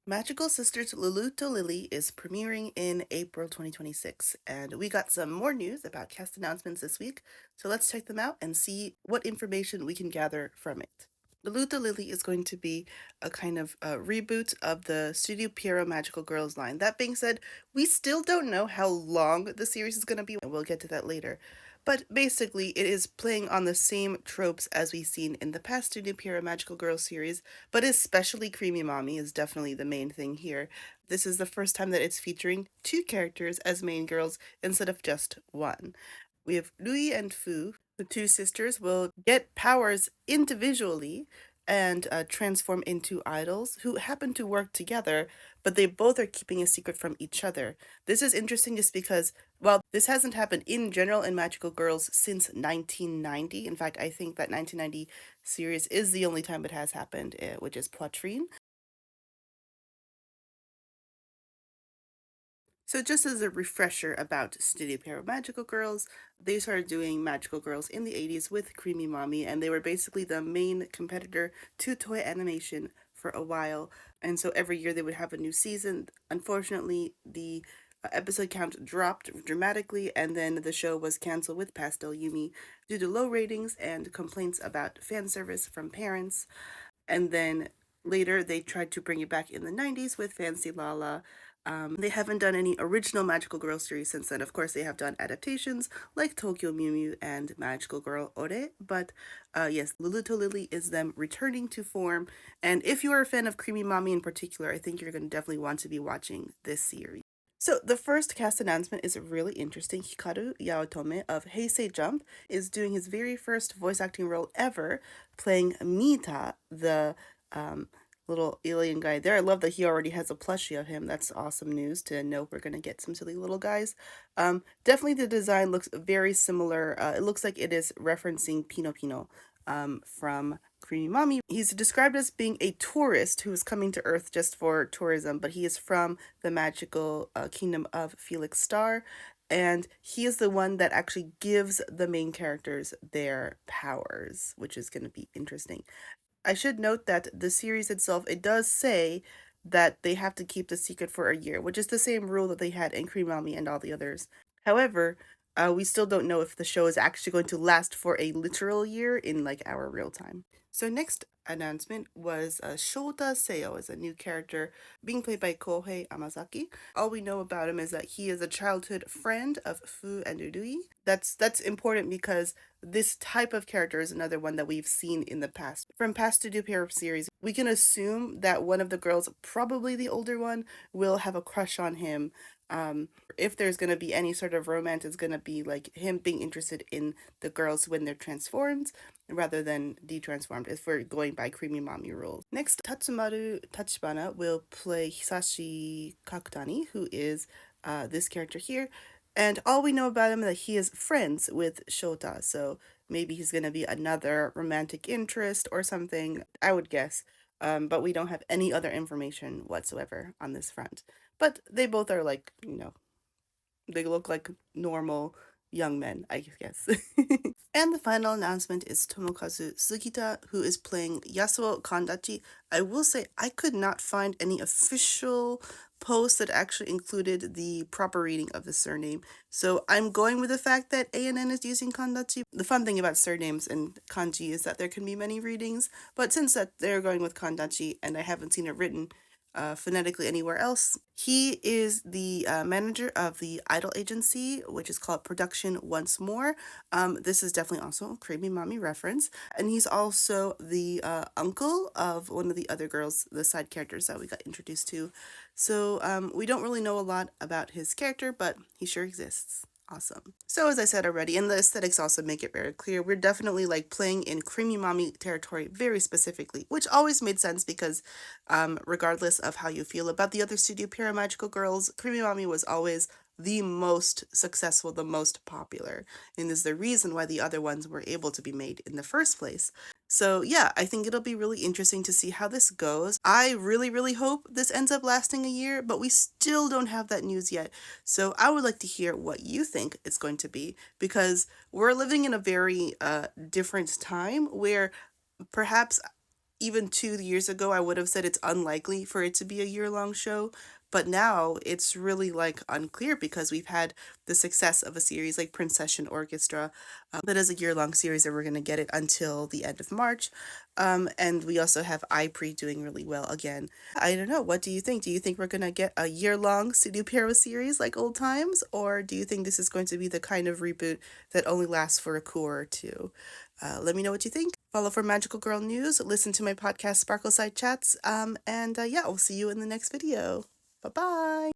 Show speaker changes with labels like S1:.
S1: Magical Sisters Lulutto Lilly is premiering in April 2026, and we got some more news about cast announcements this week, so let's check them out and see what information we can gather from it. Lulutto Lilly is going to be a kind of reboot of the Studio Pierrot Magical Girls line. That being said, we still don't know how long the series is going to be, and we'll get to that later. But basically, it is playing on the same tropes as we've seen in the past Studio Pierrot Magical Girls series, but especially Creamy Mommy is definitely the main thing here. This is the first time that it's featuring two characters as main girls instead of just one. We have Lui and Fu. The two sisters will get powers individually and transform into idols who happen to work together, but they both are keeping a secret from each other. This is interesting just because, while this hasn't happened in general in Magical Girls since 1990, in fact, I think that 1990 series is the only time it has happened, which is Poitrine. So just as a refresher about Studio Pierrot Magical Girls, they started doing Magical Girls in the 80s with Creamy Mommy, and they were basically the main competitor to toy animation for a while. And so every year they would have a new season. Unfortunately, the episode count dropped dramatically, and then the show was canceled with Pastel Yumi due to low ratings and complaints about fan service from parents. And then later they tried to bring it back in the 90s with Fancy Lala. They haven't done any original Magical Girl series since then. Of course, they have done adaptations like Tokyo Mew Mew and Magical Girl Ore, but yes, Lulutto Lilly is them returning to form. And if you are a fan of Creamy Mommy in particular, I think you're going to definitely want to be watching this series. So the first cast announcement is really interesting. Hikaru Yaotome of Heisei Jump is doing his very first voice acting role ever, playing Mita, the little alien guy there. I love that he already has a plushie of him. That's awesome news to know we're gonna get some silly little guys. Definitely the design looks very similar. It looks like it is referencing Pino Pino from Creamy Mommy. He's described as being a tourist who is coming to Earth just for tourism, but he is from the magical kingdom of Felix Star, and he is the one that actually gives the main characters their powers, which is going to be interesting. I should note that the series itself, it does say that they have to keep the secret for a year, which is the same rule that they had in Cream Mommy and all the others. However, we still don't know if the show is actually going to last for a literal year in like our real time. So next announcement was Shota Seo is a new character being played by Kohei Amazaki. All we know about him is that he is a childhood friend of Fu and Urui. That's important because this type of character is another one that we've seen in the past. From past Studio Pierrot series, we can assume that one of the girls, probably the older one, will have a crush on him. If there's going to be any sort of romance, it's going to be like him being interested in the girls when they're transformed rather than detransformed, if we're going by Creamy Mommy rules. Next, Tatsumaru Tachibana will play Hisashi Kakutani, who is this character here. And all we know about him is that he is friends with Shota, so maybe he's going to be another romantic interest or something, I would guess. But we don't have any other information whatsoever on this front. But they both are like, they look like normal young men, I guess. And the final announcement is Tomokazu Sugita, who is playing Yasuo Kandachi. I will say I could not find any official post that actually included the proper reading of the surname. So I'm going with the fact that ANN is using Kandachi. The fun thing about surnames and kanji is that there can be many readings, but since that they're going with Kandachi and I haven't seen it written phonetically anywhere else. He is the manager of the idol agency, which is called Production Once More. This is definitely also a Creamy Mommy reference. And he's also the uncle of one of the other girls, the side characters that we got introduced to. So we don't really know a lot about his character, but he sure exists. Awesome. So as I said already, and the aesthetics also make it very clear, we're definitely like playing in Creamy Mommy territory very specifically, which always made sense because regardless of how you feel about the other Studio Pierrot Magical Girls, Creamy Mommy was always the most successful, the most popular, and is the reason why the other ones were able to be made in the first place. So yeah, I think it'll be really interesting to see how this goes. I really, really hope this ends up lasting a year, but we still don't have that news yet. So I would like to hear what you think it's going to be, because we're living in a very different time where perhaps even 2 years ago, I would have said it's unlikely for it to be a year-long show. But now it's really like unclear because we've had the success of a series like Princession Orchestra that is a year-long series, and we're going to get it until the end of March. And we also have iPre doing really well again. I don't know. What do you think? Do you think we're going to get a year-long Studio Pierrot series like old times? Or do you think this is going to be the kind of reboot that only lasts for a cour or two? Let me know what you think. Follow for Magical Girl news. Listen to my podcast, Sparkle Side Chats. And yeah, I'll see you in the next video. Bye bye.